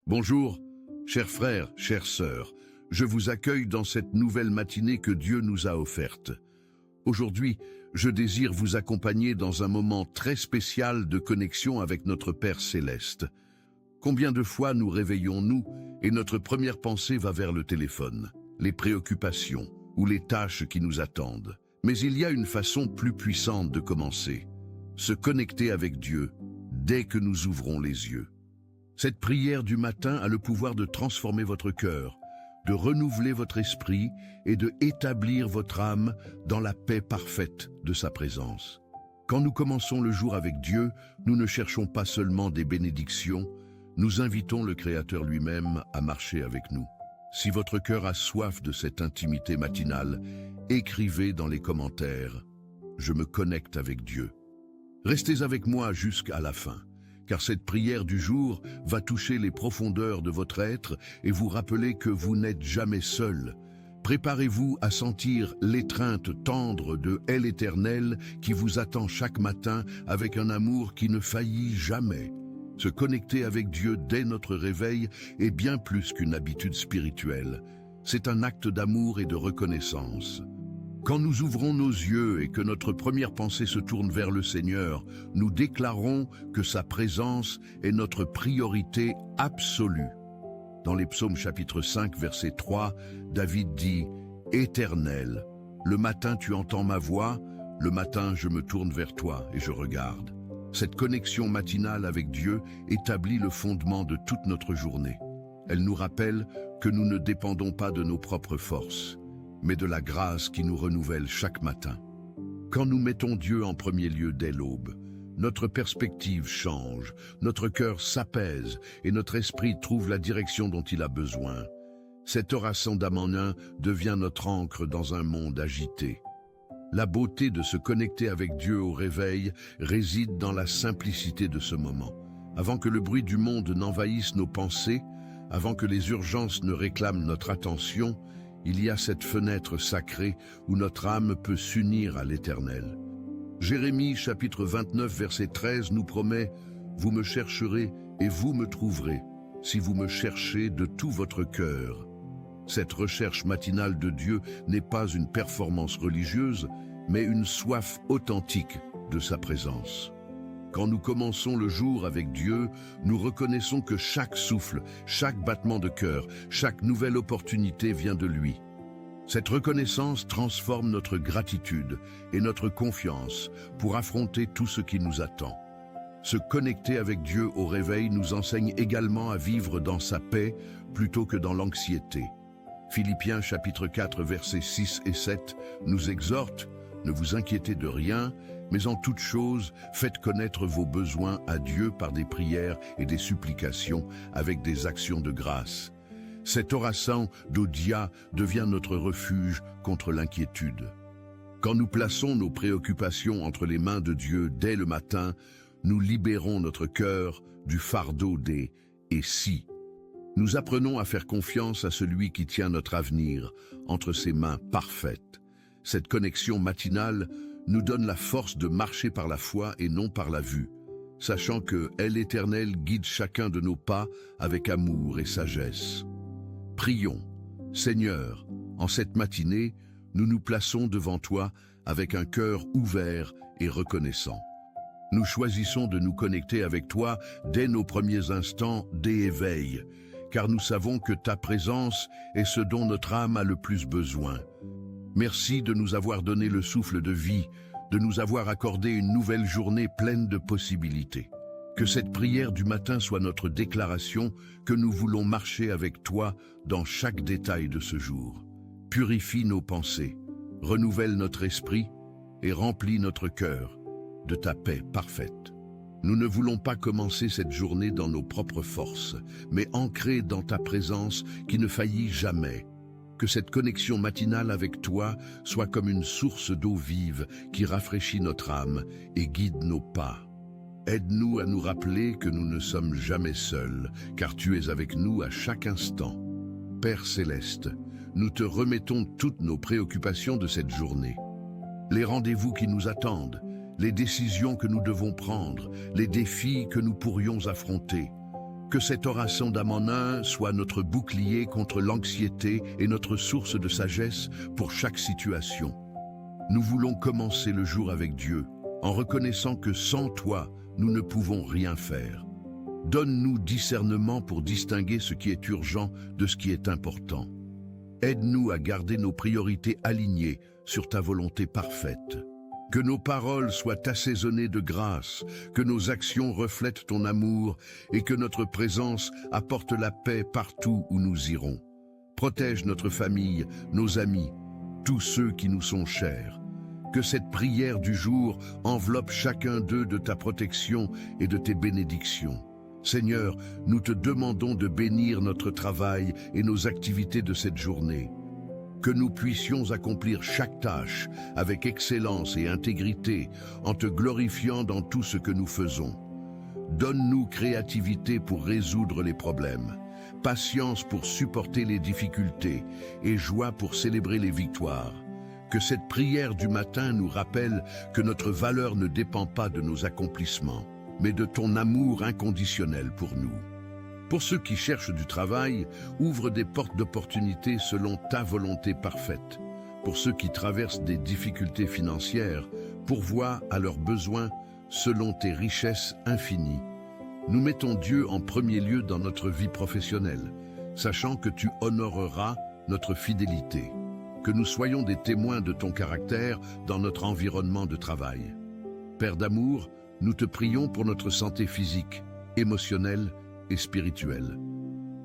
Bonjour, chers frères, chères sœurs, je vous accueille dans cette nouvelle matinée que Dieu nous a offerte. Aujourd'hui, je désire vous accompagner dans un moment très spécial de connexion avec notre Père Céleste. Combien de fois nous réveillons-nous et notre première pensée va vers le téléphone, les préoccupations ou les tâches qui nous attendent. Mais il y a une façon plus puissante de commencer, se connecter avec Dieu dès que nous ouvrons les yeux. Cette prière du matin a le pouvoir de transformer votre cœur, de renouveler votre esprit et de établir votre âme dans la paix parfaite de sa présence. Quand nous commençons le jour avec Dieu, nous ne cherchons pas seulement des bénédictions, nous invitons le Créateur lui-même à marcher avec nous. Si votre cœur a soif de cette intimité matinale, écrivez dans les commentaires « Je me connecte avec Dieu ». Restez avec moi jusqu'à la fin, car cette prière du jour va toucher les profondeurs de votre être et vous rappeler que vous n'êtes jamais seul. Préparez-vous à sentir l'étreinte tendre de l'Éternel qui vous attend chaque matin avec un amour qui ne faillit jamais. Se connecter avec Dieu dès notre réveil est bien plus qu'une habitude spirituelle. C'est un acte d'amour et de reconnaissance. Quand nous ouvrons nos yeux et que notre première pensée se tourne vers le Seigneur, nous déclarons que sa présence est notre priorité absolue. Dans les Psaumes chapitre 5, verset 3, David dit « Éternel, le matin tu entends ma voix, le matin je me tourne vers toi et je regarde. » Cette connexion matinale avec Dieu établit le fondement de toute notre journée. Elle nous rappelle que nous ne dépendons pas de nos propres forces, mais de la grâce qui nous renouvelle chaque matin. Quand nous mettons Dieu en premier lieu dès l'aube, notre perspective change, notre cœur s'apaise et notre esprit trouve la direction dont il a besoin. Cette heure ascendamment devient notre ancre dans un monde agité. La beauté de se connecter avec Dieu au réveil réside dans la simplicité de ce moment. Avant que le bruit du monde n'envahisse nos pensées, avant que les urgences ne réclament notre attention, il y a cette fenêtre sacrée où notre âme peut s'unir à l'Éternel. Jérémie chapitre 29 verset 13 nous promet « Vous me chercherez et vous me trouverez, si vous me cherchez de tout votre cœur ». Cette recherche matinale de Dieu n'est pas une performance religieuse, mais une soif authentique de sa présence. Quand nous commençons le jour avec Dieu, nous reconnaissons que chaque souffle, chaque battement de cœur, chaque nouvelle opportunité vient de lui. Cette reconnaissance transforme notre gratitude et notre confiance pour affronter tout ce qui nous attend. Se connecter avec Dieu au réveil nous enseigne également à vivre dans sa paix plutôt que dans l'anxiété. Philippiens chapitre 4 versets 6 et 7 nous exhorte « Ne vous inquiétez de rien, mais en toute chose, faites connaître vos besoins à Dieu par des prières et des supplications avec des actions de grâce. » Cet oraison d'Odia devient notre refuge contre l'inquiétude. Quand nous plaçons nos préoccupations entre les mains de Dieu dès le matin, nous libérons notre cœur du fardeau des « et si ». Nous apprenons à faire confiance à celui qui tient notre avenir entre ses mains parfaites. Cette connexion matinale nous donne la force de marcher par la foi et non par la vue, sachant que l'Éternel guide chacun de nos pas avec amour et sagesse. Prions. Seigneur, en cette matinée, nous nous plaçons devant toi avec un cœur ouvert et reconnaissant. Nous choisissons de nous connecter avec toi dès nos premiers instants d'éveil, car nous savons que ta présence est ce dont notre âme a le plus besoin. Merci de nous avoir donné le souffle de vie, de nous avoir accordé une nouvelle journée pleine de possibilités. Que cette prière du matin soit notre déclaration que nous voulons marcher avec toi dans chaque détail de ce jour. Purifie nos pensées, renouvelle notre esprit et remplis notre cœur de ta paix parfaite. Nous ne voulons pas commencer cette journée dans nos propres forces, mais ancrés dans ta présence qui ne faillit jamais. Que cette connexion matinale avec toi soit comme une source d'eau vive qui rafraîchit notre âme et guide nos pas. Aide-nous à nous rappeler que nous ne sommes jamais seuls, car tu es avec nous à chaque instant. Père Céleste, nous te remettons toutes nos préoccupations de cette journée. Les rendez-vous qui nous attendent, les décisions que nous devons prendre, les défis que nous pourrions affronter. Que cette oraison d'âme en un soit notre bouclier contre l'anxiété et notre source de sagesse pour chaque situation. Nous voulons commencer le jour avec Dieu, en reconnaissant que sans toi, nous ne pouvons rien faire. Donne-nous discernement pour distinguer ce qui est urgent de ce qui est important. Aide-nous à garder nos priorités alignées sur ta volonté parfaite. Que nos paroles soient assaisonnées de grâce, que nos actions reflètent ton amour et que notre présence apporte la paix partout où nous irons. Protège notre famille, nos amis, tous ceux qui nous sont chers. Que cette prière du jour enveloppe chacun d'eux de ta protection et de tes bénédictions. Seigneur, nous te demandons de bénir notre travail et nos activités de cette journée. Que nous puissions accomplir chaque tâche avec excellence et intégrité en te glorifiant dans tout ce que nous faisons. Donne-nous créativité pour résoudre les problèmes, patience pour supporter les difficultés et joie pour célébrer les victoires. Que cette prière du matin nous rappelle que notre valeur ne dépend pas de nos accomplissements, mais de ton amour inconditionnel pour nous. Pour ceux qui cherchent du travail, ouvre des portes d'opportunités selon ta volonté parfaite. Pour ceux qui traversent des difficultés financières, pourvois à leurs besoins selon tes richesses infinies. Nous mettons Dieu en premier lieu dans notre vie professionnelle, sachant que tu honoreras notre fidélité. Que nous soyons des témoins de ton caractère dans notre environnement de travail. Père d'amour, nous te prions pour notre santé physique, émotionnelle et spirituelle.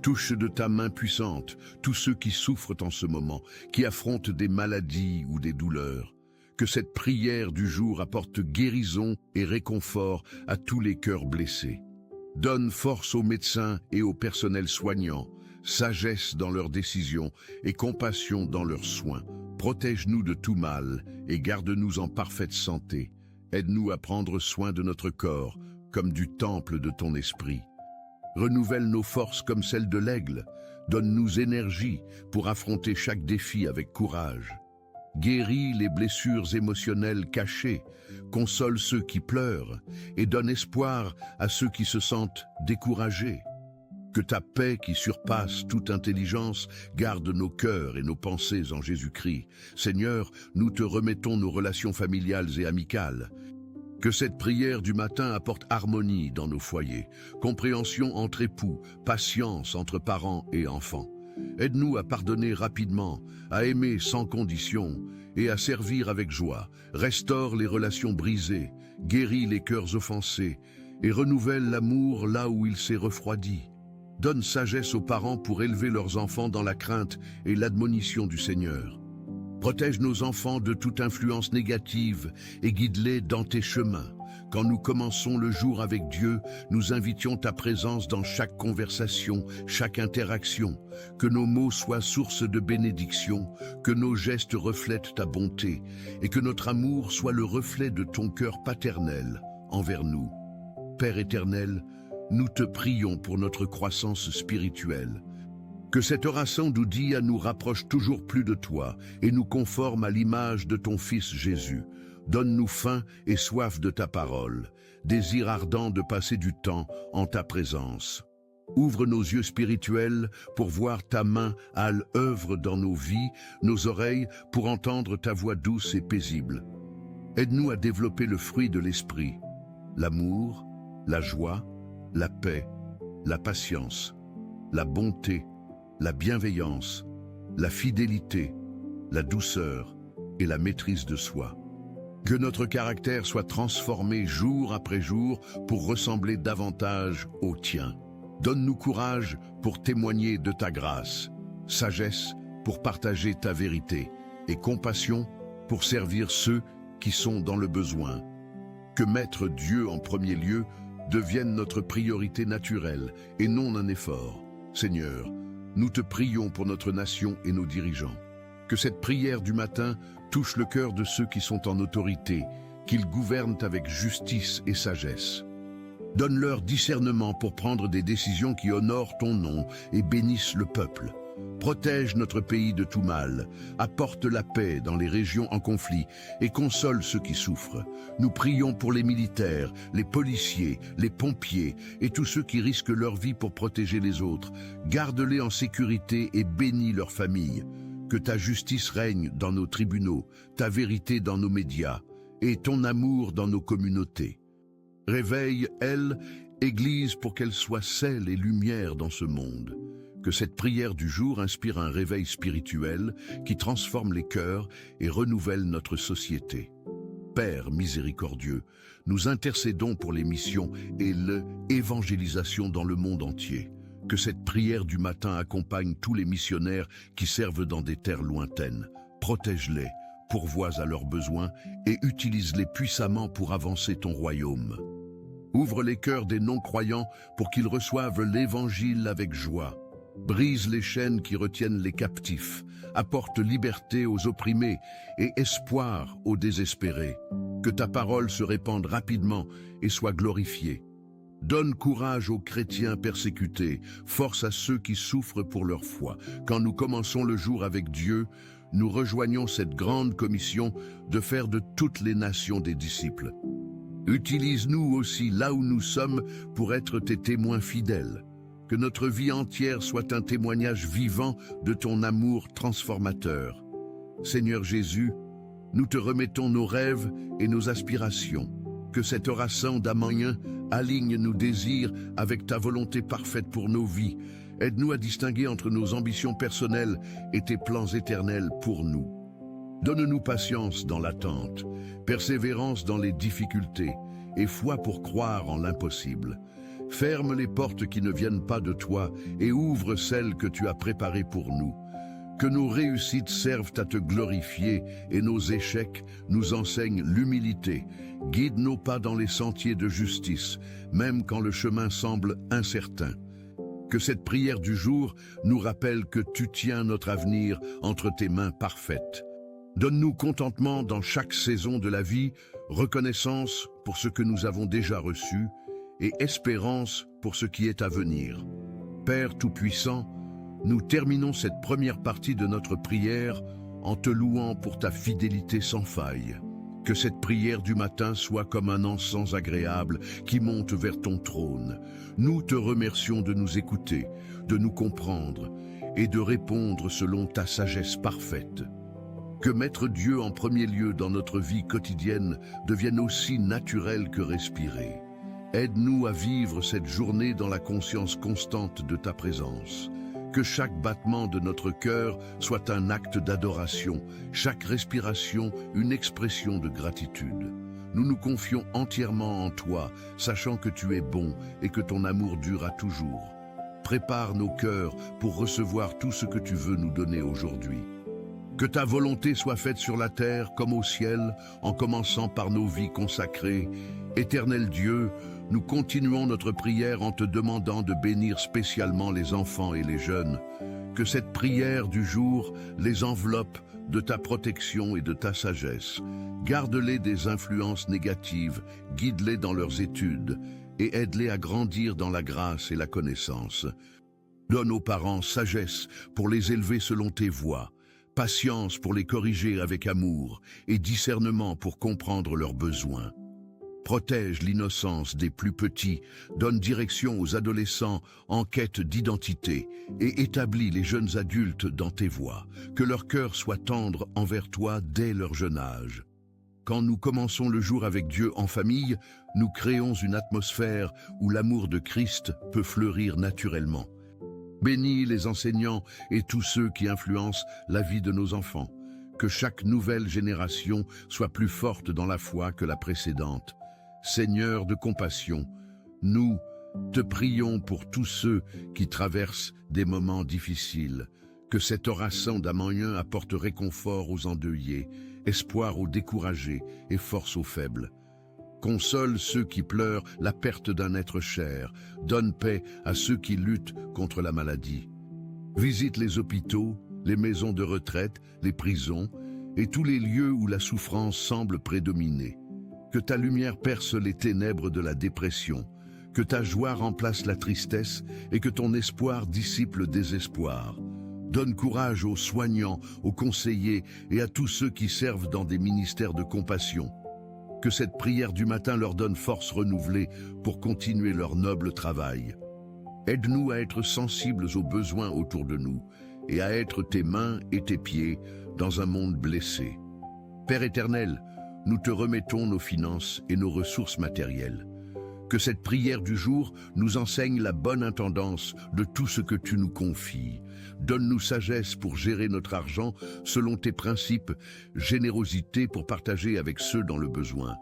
Touche de ta main puissante tous ceux qui souffrent en ce moment, qui affrontent des maladies ou des douleurs. Que cette prière du jour apporte guérison et réconfort à tous les cœurs blessés. Donne force aux médecins et au personnel soignant, sagesse dans leurs décisions et compassion dans leurs soins. Protège-nous de tout mal et garde-nous en parfaite santé. Aide-nous à prendre soin de notre corps comme du temple de ton esprit. Renouvelle nos forces comme celles de l'aigle. Donne-nous énergie pour affronter chaque défi avec courage. Guéris les blessures émotionnelles cachées, console ceux qui pleurent et donne espoir à ceux qui se sentent découragés. Que ta paix qui surpasse toute intelligence garde nos cœurs et nos pensées en Jésus-Christ. Seigneur, nous te remettons nos relations familiales et amicales. Que cette prière du matin apporte harmonie dans nos foyers, compréhension entre époux, patience entre parents et enfants. Aide-nous à pardonner rapidement, à aimer sans condition et à servir avec joie. Restaure les relations brisées, guéris les cœurs offensés et renouvelle l'amour là où il s'est refroidi. Donne sagesse aux parents pour élever leurs enfants dans la crainte et l'admonition du Seigneur. Protège nos enfants de toute influence négative et guide-les dans tes chemins. Quand nous commençons le jour avec Dieu, nous invitions ta présence dans chaque conversation, chaque interaction. Que nos mots soient source de bénédiction, que nos gestes reflètent ta bonté et que notre amour soit le reflet de ton cœur paternel envers nous. Père éternel, nous te prions pour notre croissance spirituelle. Que cette oraison d'Oudia nous rapproche toujours plus de toi et nous conforme à l'image de ton Fils Jésus. Donne-nous faim et soif de ta parole, désir ardent de passer du temps en ta présence. Ouvre nos yeux spirituels pour voir ta main à l'œuvre dans nos vies, nos oreilles pour entendre ta voix douce et paisible. Aide-nous à développer le fruit de l'esprit, l'amour, la joie, la paix, la patience, la bonté, la bienveillance, la fidélité, la douceur et la maîtrise de soi. Que notre caractère soit transformé jour après jour pour ressembler davantage au tien. Donne-nous courage pour témoigner de ta grâce, sagesse pour partager ta vérité et compassion pour servir ceux qui sont dans le besoin. Que mettre Dieu en premier lieu devienne notre priorité naturelle et non un effort. Seigneur, nous te prions pour notre nation et nos dirigeants. Que cette prière du matin touche le cœur de ceux qui sont en autorité, qu'ils gouvernent avec justice et sagesse. Donne-leur discernement pour prendre des décisions qui honorent ton nom et bénissent le peuple. Protège notre pays de tout mal, apporte la paix dans les régions en conflit et console ceux qui souffrent. Nous prions pour les militaires, les policiers, les pompiers et tous ceux qui risquent leur vie pour protéger les autres. Garde-les en sécurité et bénis leurs familles. Que ta justice règne dans nos tribunaux, ta vérité dans nos médias et ton amour dans nos communautés. Réveille, elle, Église, pour qu'elle soit sel et lumière dans ce monde. Que cette prière du jour inspire un réveil spirituel qui transforme les cœurs et renouvelle notre société. Père miséricordieux, nous intercédons pour les missions et l'évangélisation dans le monde entier. Que cette prière du matin accompagne tous les missionnaires qui servent dans des terres lointaines. Protège-les, pourvois à leurs besoins et utilise-les puissamment pour avancer ton royaume. Ouvre les cœurs des non-croyants pour qu'ils reçoivent l'Évangile avec joie. Brise les chaînes qui retiennent les captifs, apporte liberté aux opprimés et espoir aux désespérés. Que ta parole se répande rapidement et soit glorifiée. Donne courage aux chrétiens persécutés, force à ceux qui souffrent pour leur foi. Quand nous commençons le jour avec Dieu, nous rejoignons cette grande commission de faire de toutes les nations des disciples. Utilise-nous aussi là où nous sommes pour être tes témoins fidèles. Que notre vie entière soit un témoignage vivant de ton amour transformateur. Seigneur Jésus, nous te remettons nos rêves et nos aspirations. Que cette oraison d'Amanien aligne nos désirs avec ta volonté parfaite pour nos vies. Aide-nous à distinguer entre nos ambitions personnelles et tes plans éternels pour nous. Donne-nous patience dans l'attente, persévérance dans les difficultés et foi pour croire en l'impossible. Ferme les portes qui ne viennent pas de toi et ouvre celles que tu as préparées pour nous. Que nos réussites servent à te glorifier et nos échecs nous enseignent l'humilité. Guide nos pas dans les sentiers de justice, même quand le chemin semble incertain. Que cette prière du jour nous rappelle que tu tiens notre avenir entre tes mains parfaites. Donne-nous contentement dans chaque saison de la vie, reconnaissance pour ce que nous avons déjà reçu et espérance pour ce qui est à venir. Père Tout-Puissant, nous terminons cette première partie de notre prière en te louant pour ta fidélité sans faille. Que cette prière du matin soit comme un encens agréable qui monte vers ton trône. Nous te remercions de nous écouter, de nous comprendre et de répondre selon ta sagesse parfaite. Que mettre Dieu en premier lieu dans notre vie quotidienne devienne aussi naturel que respirer. Aide-nous à vivre cette journée dans la conscience constante de ta présence. Que chaque battement de notre cœur soit un acte d'adoration, chaque respiration une expression de gratitude. Nous nous confions entièrement en toi, sachant que tu es bon et que ton amour durera toujours. Prépare nos cœurs pour recevoir tout ce que tu veux nous donner aujourd'hui. Que ta volonté soit faite sur la terre comme au ciel, en commençant par nos vies consacrées. Éternel Dieu, nous continuons notre prière en te demandant de bénir spécialement les enfants et les jeunes. Que cette prière du jour les enveloppe de ta protection et de ta sagesse. Garde-les des influences négatives, guide-les dans leurs études et aide-les à grandir dans la grâce et la connaissance. Donne aux parents sagesse pour les élever selon tes voies, patience pour les corriger avec amour et discernement pour comprendre leurs besoins. Protège l'innocence des plus petits, donne direction aux adolescents en quête d'identité et établis les jeunes adultes dans tes voies. Que leur cœur soit tendre envers toi dès leur jeune âge. Quand nous commençons le jour avec Dieu en famille, nous créons une atmosphère où l'amour de Christ peut fleurir naturellement. Bénis les enseignants et tous ceux qui influencent la vie de nos enfants. Que chaque nouvelle génération soit plus forte dans la foi que la précédente. Seigneur de compassion, nous te prions pour tous ceux qui traversent des moments difficiles. Que cette oraison d'Amanien apporte réconfort aux endeuillés, espoir aux découragés et force aux faibles. Console ceux qui pleurent la perte d'un être cher, donne paix à ceux qui luttent contre la maladie. Visite les hôpitaux, les maisons de retraite, les prisons et tous les lieux où la souffrance semble prédominer. Que ta lumière perce les ténèbres de la dépression, que ta joie remplace la tristesse et que ton espoir dissipe le désespoir. Donne courage aux soignants, aux conseillers et à tous ceux qui servent dans des ministères de compassion. Que cette prière du matin leur donne force renouvelée pour continuer leur noble travail. Aide-nous à être sensibles aux besoins autour de nous et à être tes mains et tes pieds dans un monde blessé. Père éternel, nous te remettons nos finances et nos ressources matérielles. Que cette prière du jour nous enseigne la bonne intendance de tout ce que tu nous confies. Donne-nous sagesse pour gérer notre argent selon tes principes, générosité pour partager avec ceux dans le besoin.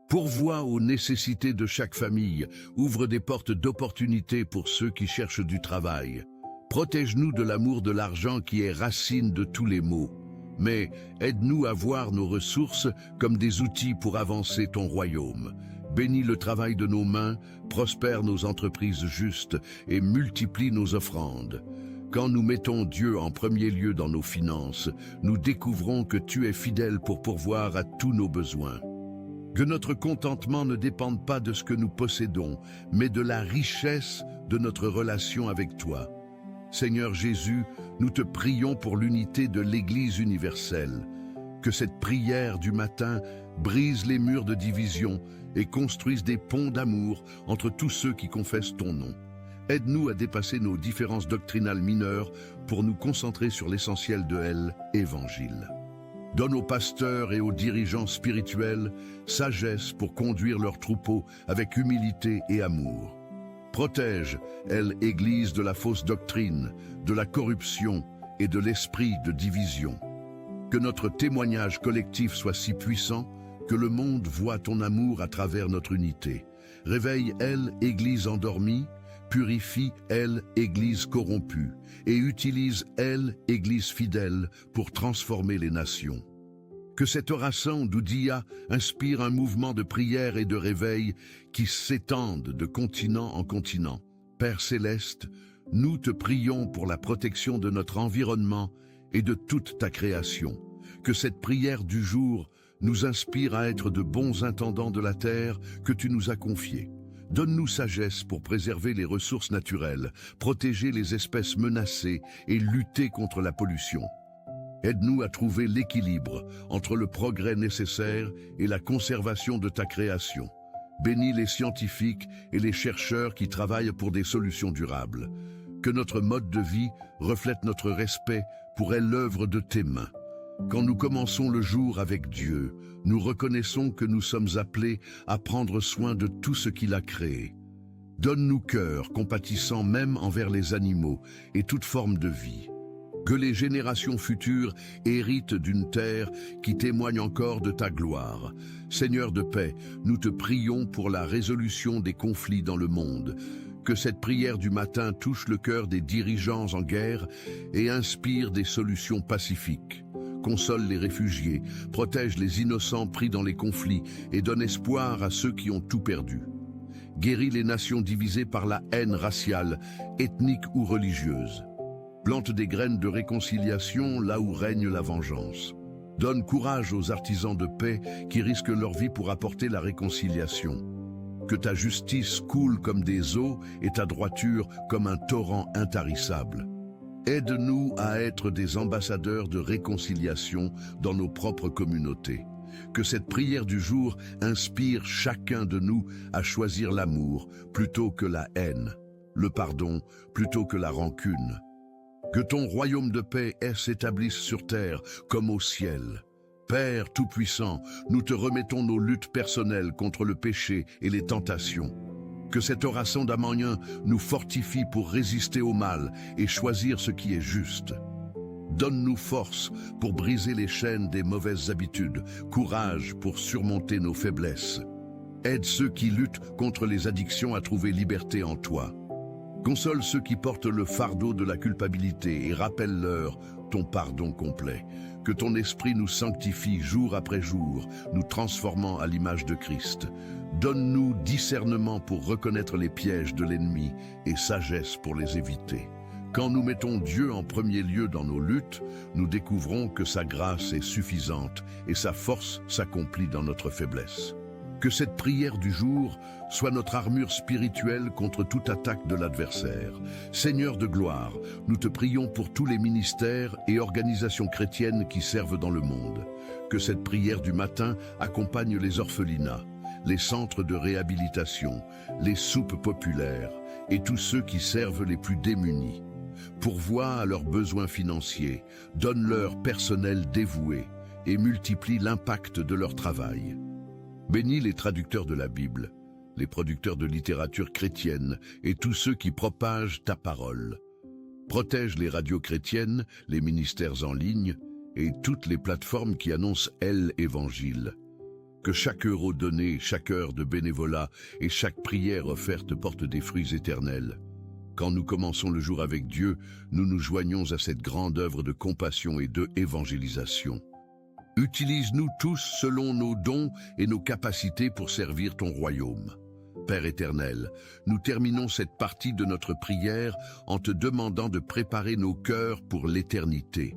Pourvois aux nécessités de chaque famille, ouvre des portes d'opportunités pour ceux qui cherchent du travail. Protège-nous de l'amour de l'argent qui est racine de tous les maux. Mais aide-nous à voir nos ressources comme des outils pour avancer ton royaume. Bénis le travail de nos mains, prospère nos entreprises justes et multiplie nos offrandes. Quand nous mettons Dieu en premier lieu dans nos finances, nous découvrons que tu es fidèle pour pourvoir à tous nos besoins. Que notre contentement ne dépende pas de ce que nous possédons, mais de la richesse de notre relation avec toi. Seigneur Jésus, nous te prions pour l'unité de l'Église universelle. Que cette prière du matin brise les murs de division et construise des ponts d'amour entre tous ceux qui confessent ton nom. Aide-nous à dépasser nos différences doctrinales mineures pour nous concentrer sur l'essentiel de l'Évangile. Donne aux pasteurs et aux dirigeants spirituels sagesse pour conduire leurs troupeaux avec humilité et amour. Protège, Église, de la fausse doctrine, de la corruption et de l'esprit de division. Que notre témoignage collectif soit si puissant que le monde voit ton amour à travers notre unité. Réveille, Église endormie, purifie, Église corrompue, et utilise, Église fidèle, pour transformer les nations. Que cette oraison d'Oudia inspire un mouvement de prière et de réveil qui s'étende de continent en continent. Père céleste, nous te prions pour la protection de notre environnement et de toute ta création. Que cette prière du jour nous inspire à être de bons intendants de la terre que tu nous as confiée. Donne-nous sagesse pour préserver les ressources naturelles, protéger les espèces menacées et lutter contre la pollution. Aide-nous à trouver l'équilibre entre le progrès nécessaire et la conservation de ta création. Bénis les scientifiques et les chercheurs qui travaillent pour des solutions durables. Que notre mode de vie reflète notre respect pour l'œuvre de tes mains. Quand nous commençons le jour avec Dieu, nous reconnaissons que nous sommes appelés à prendre soin de tout ce qu'il a créé. Donne-nous cœur compatissant même envers les animaux et toute forme de vie. Que les générations futures héritent d'une terre qui témoigne encore de ta gloire. Seigneur de paix, nous te prions pour la résolution des conflits dans le monde. Que cette prière du matin touche le cœur des dirigeants en guerre et inspire des solutions pacifiques. Console les réfugiés, protège les innocents pris dans les conflits et donne espoir à ceux qui ont tout perdu. Guéris les nations divisées par la haine raciale, ethnique ou religieuse. Plante des graines de réconciliation là où règne la vengeance. Donne courage aux artisans de paix qui risquent leur vie pour apporter la réconciliation. Que ta justice coule comme des eaux et ta droiture comme un torrent intarissable. Aide-nous à être des ambassadeurs de réconciliation dans nos propres communautés. Que cette prière du jour inspire chacun de nous à choisir l'amour plutôt que la haine, le pardon plutôt que la rancune. Que ton royaume de paix s'établisse sur terre comme au ciel. Père Tout-Puissant, nous te remettons nos luttes personnelles contre le péché et les tentations. Que cette oraison d'Amanien nous fortifie pour résister au mal et choisir ce qui est juste. Donne-nous force pour briser les chaînes des mauvaises habitudes, courage pour surmonter nos faiblesses. Aide ceux qui luttent contre les addictions à trouver liberté en toi. Console ceux qui portent le fardeau de la culpabilité et rappelle-leur ton pardon complet. Que ton esprit nous sanctifie jour après jour, nous transformant à l'image de Christ. Donne-nous discernement pour reconnaître les pièges de l'ennemi et sagesse pour les éviter. Quand nous mettons Dieu en premier lieu dans nos luttes, nous découvrons que sa grâce est suffisante et sa force s'accomplit dans notre faiblesse. Que cette prière du jour soit notre armure spirituelle contre toute attaque de l'adversaire. Seigneur de gloire, nous te prions pour tous les ministères et organisations chrétiennes qui servent dans le monde. Que cette prière du matin accompagne les orphelinats, les centres de réhabilitation, les soupes populaires et tous ceux qui servent les plus démunis. Pourvois à leurs besoins financiers, donne-leur personnel dévoué et multiplie l'impact de leur travail. Bénis les traducteurs de la Bible, les producteurs de littérature chrétienne et tous ceux qui propagent ta parole. Protège les radios chrétiennes, les ministères en ligne et toutes les plateformes qui annoncent l'Évangile. Que chaque euro donné, chaque heure de bénévolat et chaque prière offerte porte des fruits éternels. Quand nous commençons le jour avec Dieu, nous nous joignons à cette grande œuvre de compassion et de évangélisation. Utilise-nous tous selon nos dons et nos capacités pour servir ton royaume. Père éternel, nous terminons cette partie de notre prière en te demandant de préparer nos cœurs pour l'éternité.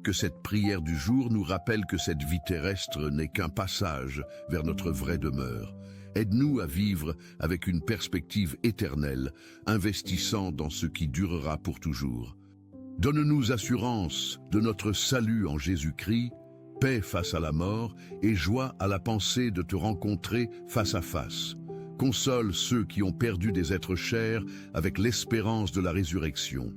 Que cette prière du jour nous rappelle que cette vie terrestre n'est qu'un passage vers notre vraie demeure. Aide-nous à vivre avec une perspective éternelle, investissant dans ce qui durera pour toujours. Donne-nous assurance de notre salut en Jésus-Christ, paix face à la mort et joie à la pensée de te rencontrer face à face. Console ceux qui ont perdu des êtres chers avec l'espérance de la résurrection.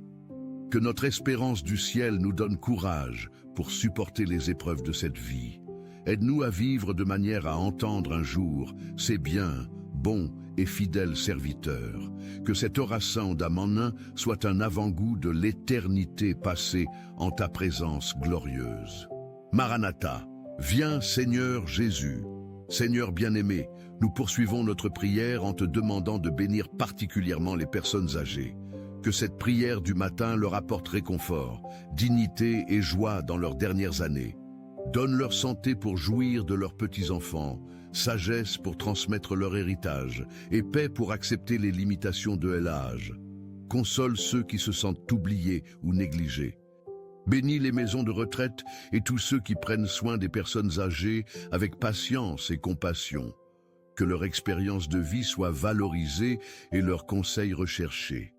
Que notre espérance du ciel nous donne courage pour supporter les épreuves de cette vie. Aide-nous à vivre de manière à entendre un jour ces biens, bons et fidèles serviteurs. Que cet oraison d'âme en un soit un avant-goût de l'éternité passée en ta présence glorieuse. Maranatha, viens Seigneur Jésus. Seigneur bien-aimé, nous poursuivons notre prière en te demandant de bénir particulièrement les personnes âgées. Que cette prière du matin leur apporte réconfort, dignité et joie dans leurs dernières années. Donne leur santé pour jouir de leurs petits-enfants, sagesse pour transmettre leur héritage et paix pour accepter les limitations de l'âge. Console ceux qui se sentent oubliés ou négligés. Bénis les maisons de retraite et tous ceux qui prennent soin des personnes âgées avec patience et compassion. Que leur expérience de vie soit valorisée et leurs conseils recherchés.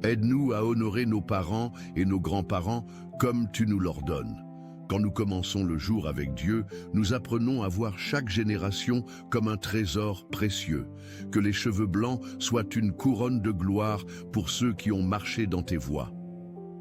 Aide-nous à honorer nos parents et nos grands-parents comme tu nous l'ordonnes. Quand nous commençons le jour avec Dieu, nous apprenons à voir chaque génération comme un trésor précieux. Que les cheveux blancs soient une couronne de gloire pour ceux qui ont marché dans tes voies.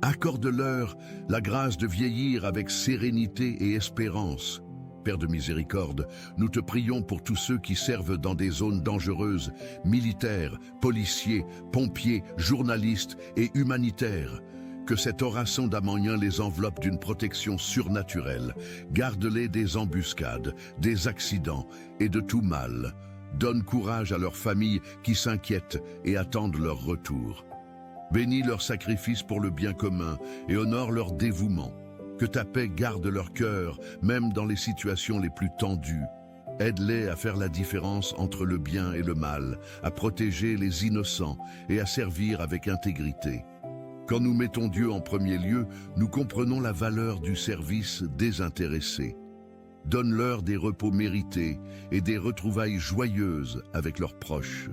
Accorde-leur la grâce de vieillir avec sérénité et espérance. Père de miséricorde, nous te prions pour tous ceux qui servent dans des zones dangereuses, militaires, policiers, pompiers, journalistes et humanitaires. Que cette oraison d'Amanien les enveloppe d'une protection surnaturelle. Garde-les des embuscades, des accidents et de tout mal. Donne courage à leurs familles qui s'inquiètent et attendent leur retour. Bénis leurs sacrifices pour le bien commun et honore leur dévouement. Que ta paix garde leur cœur, même dans les situations les plus tendues. Aide-les à faire la différence entre le bien et le mal, à protéger les innocents et à servir avec intégrité. Quand nous mettons Dieu en premier lieu, nous comprenons la valeur du service désintéressé. Donne-leur des repos mérités et des retrouvailles joyeuses avec leurs proches.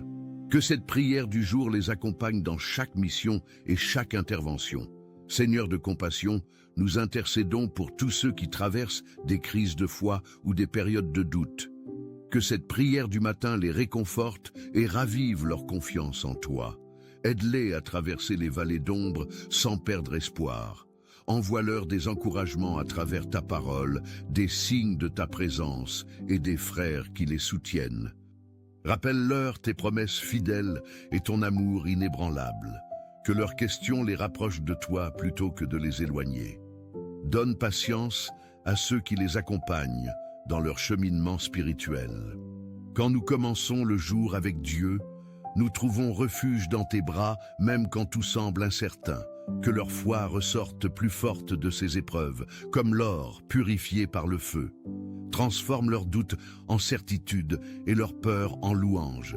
Que cette prière du jour les accompagne dans chaque mission et chaque intervention. Seigneur de compassion, nous intercédons pour tous ceux qui traversent des crises de foi ou des périodes de doute. Que cette prière du matin les réconforte et ravive leur confiance en toi. Aide-les à traverser les vallées d'ombre sans perdre espoir. Envoie-leur des encouragements à travers ta parole, des signes de ta présence et des frères qui les soutiennent. Rappelle-leur tes promesses fidèles et ton amour inébranlable. Que leurs questions les rapprochent de toi plutôt que de les éloigner. Donne patience à ceux qui les accompagnent dans leur cheminement spirituel. Quand nous commençons le jour avec Dieu, nous trouvons refuge dans tes bras, même quand tout semble incertain. Que leur foi ressorte plus forte de ces épreuves, comme l'or purifié par le feu. Transforme leurs doutes en certitude et leurs peurs en louange.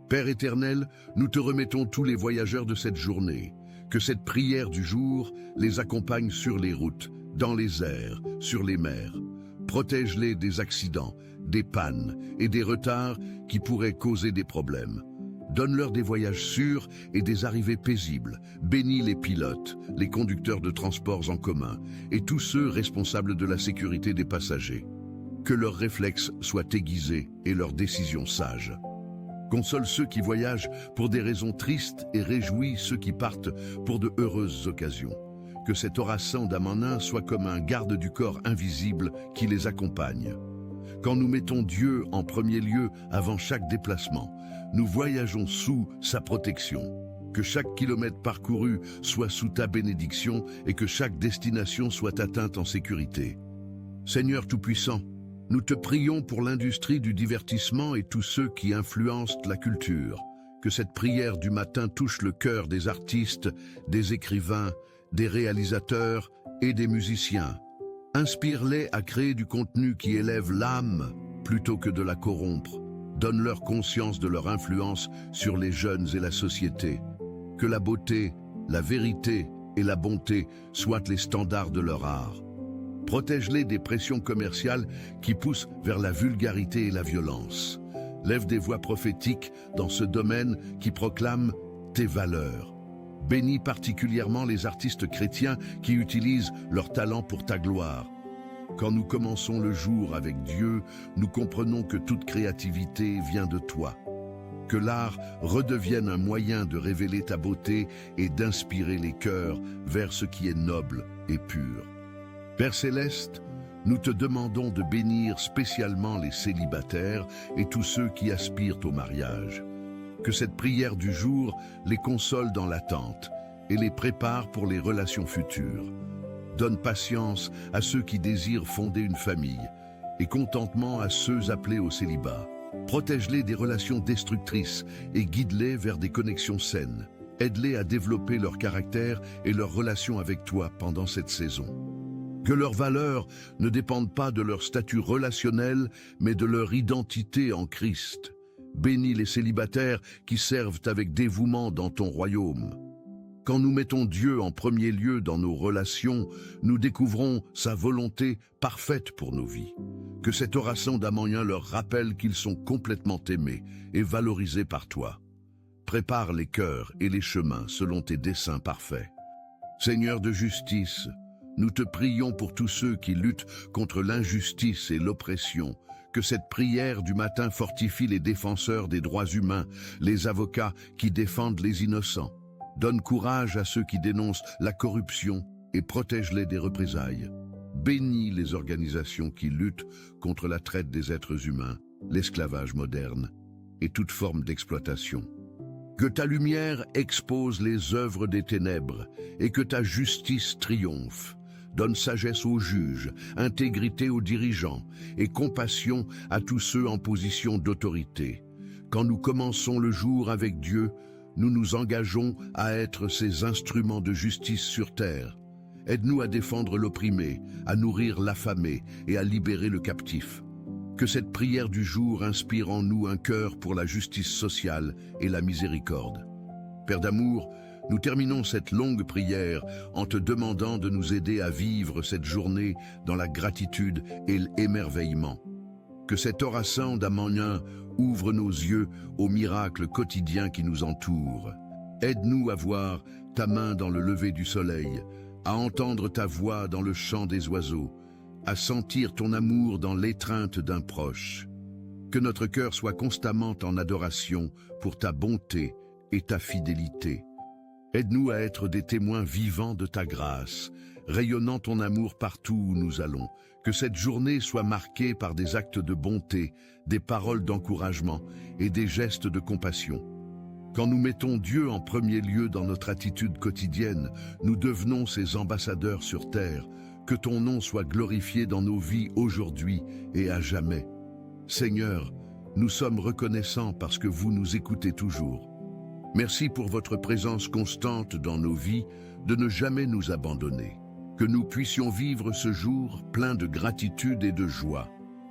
Père éternel, nous te remettons tous les voyageurs de cette journée. Que cette prière du jour les accompagne sur les routes, dans les airs, sur les mers. Protège-les des accidents, des pannes et des retards qui pourraient causer des problèmes. Donne-leur des voyages sûrs et des arrivées paisibles. Bénis les pilotes, les conducteurs de transports en commun et tous ceux responsables de la sécurité des passagers. Que leurs réflexes soient aiguisés et leurs décisions sages. Console ceux qui voyagent pour des raisons tristes et réjouis ceux qui partent pour de heureuses occasions. Que cet oracin d'Amanin soit comme un garde du corps invisible qui les accompagne. Quand nous mettons Dieu en premier lieu avant chaque déplacement, nous voyageons sous sa protection. Que chaque kilomètre parcouru soit sous ta bénédiction et que chaque destination soit atteinte en sécurité. Seigneur Tout-Puissant, nous te prions pour l'industrie du divertissement et tous ceux qui influencent la culture. Que cette prière du matin touche le cœur des artistes, des écrivains, des réalisateurs et des musiciens. Inspire-les à créer du contenu qui élève l'âme plutôt que de la corrompre. Donne-leur conscience de leur influence sur les jeunes et la société. Que la beauté, la vérité et la bonté soient les standards de leur art. Protège-les des pressions commerciales qui poussent vers la vulgarité et la violence. Lève des voix prophétiques dans ce domaine qui proclament tes valeurs. Bénis particulièrement les artistes chrétiens qui utilisent leur talent pour ta gloire. Quand nous commençons le jour avec Dieu, nous comprenons que toute créativité vient de toi. Que l'art redevienne un moyen de révéler ta beauté et d'inspirer les cœurs vers ce qui est noble et pur. Père Céleste, nous te demandons de bénir spécialement les célibataires et tous ceux qui aspirent au mariage. Que cette prière du jour les console dans l'attente et les prépare pour les relations futures. Donne patience à ceux qui désirent fonder une famille et contentement à ceux appelés au célibat. Protège-les des relations destructrices et guide-les vers des connexions saines. Aide-les à développer leur caractère et leur relation avec toi pendant cette saison. Que leurs valeurs ne dépendent pas de leur statut relationnel, mais de leur identité en Christ. Bénis les célibataires qui servent avec dévouement dans ton royaume. Quand nous mettons Dieu en premier lieu dans nos relations, nous découvrons sa volonté parfaite pour nos vies. Que cet oracin d'Amanien leur rappelle qu'ils sont complètement aimés et valorisés par toi. Prépare les cœurs et les chemins selon tes desseins parfaits. Seigneur de justice, nous te prions pour tous ceux qui luttent contre l'injustice et l'oppression. Que cette prière du matin fortifie les défenseurs des droits humains, les avocats qui défendent les innocents. Donne courage à ceux qui dénoncent la corruption et protège-les des représailles. Bénis les organisations qui luttent contre la traite des êtres humains, l'esclavage moderne et toute forme d'exploitation. Que ta lumière expose les œuvres des ténèbres et que ta justice triomphe. Donne sagesse aux juges, intégrité aux dirigeants et compassion à tous ceux en position d'autorité. Quand nous commençons le jour avec Dieu, nous nous engageons à être ses instruments de justice sur terre. Aide-nous à défendre l'opprimé, à nourrir l'affamé et à libérer le captif. Que cette prière du jour inspire en nous un cœur pour la justice sociale et la miséricorde. Père d'amour, nous terminons cette longue prière en te demandant de nous aider à vivre cette journée dans la gratitude et l'émerveillement. Que cet oracin d'Amanien ouvre nos yeux aux miracles quotidiens qui nous entourent. Aide-nous à voir ta main dans le lever du soleil, à entendre ta voix dans le chant des oiseaux, à sentir ton amour dans l'étreinte d'un proche. Que notre cœur soit constamment en adoration pour ta bonté et ta fidélité. Aide-nous à être des témoins vivants de ta grâce, rayonnant ton amour partout où nous allons. Que cette journée soit marquée par des actes de bonté, des paroles d'encouragement et des gestes de compassion. Quand nous mettons Dieu en premier lieu dans notre attitude quotidienne, nous devenons ses ambassadeurs sur terre. Que ton nom soit glorifié dans nos vies aujourd'hui et à jamais. Seigneur, nous sommes reconnaissants parce que vous nous écoutez toujours. Merci pour votre présence constante dans nos vies, de ne jamais nous abandonner. Que nous puissions vivre ce jour plein de gratitude et de joie,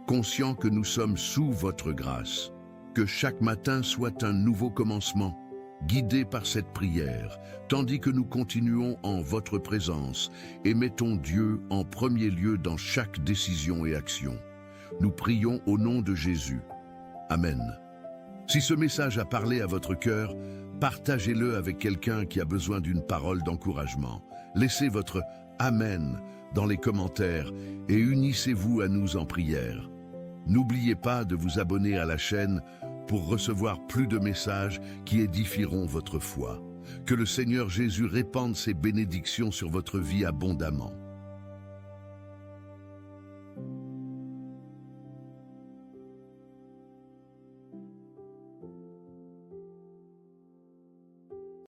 conscients que nous sommes sous votre grâce. Que chaque matin soit un nouveau commencement, guidé par cette prière, tandis que nous continuons en votre présence et mettons Dieu en premier lieu dans chaque décision et action. Nous prions au nom de Jésus. Amen. Si ce message a parlé à votre cœur, partagez-le avec quelqu'un qui a besoin d'une parole d'encouragement. Laissez votre Amen dans les commentaires et unissez-vous à nous en prière. N'oubliez pas de vous abonner à la chaîne pour recevoir plus de messages qui édifieront votre foi. Que le Seigneur Jésus répande ses bénédictions sur votre vie abondamment.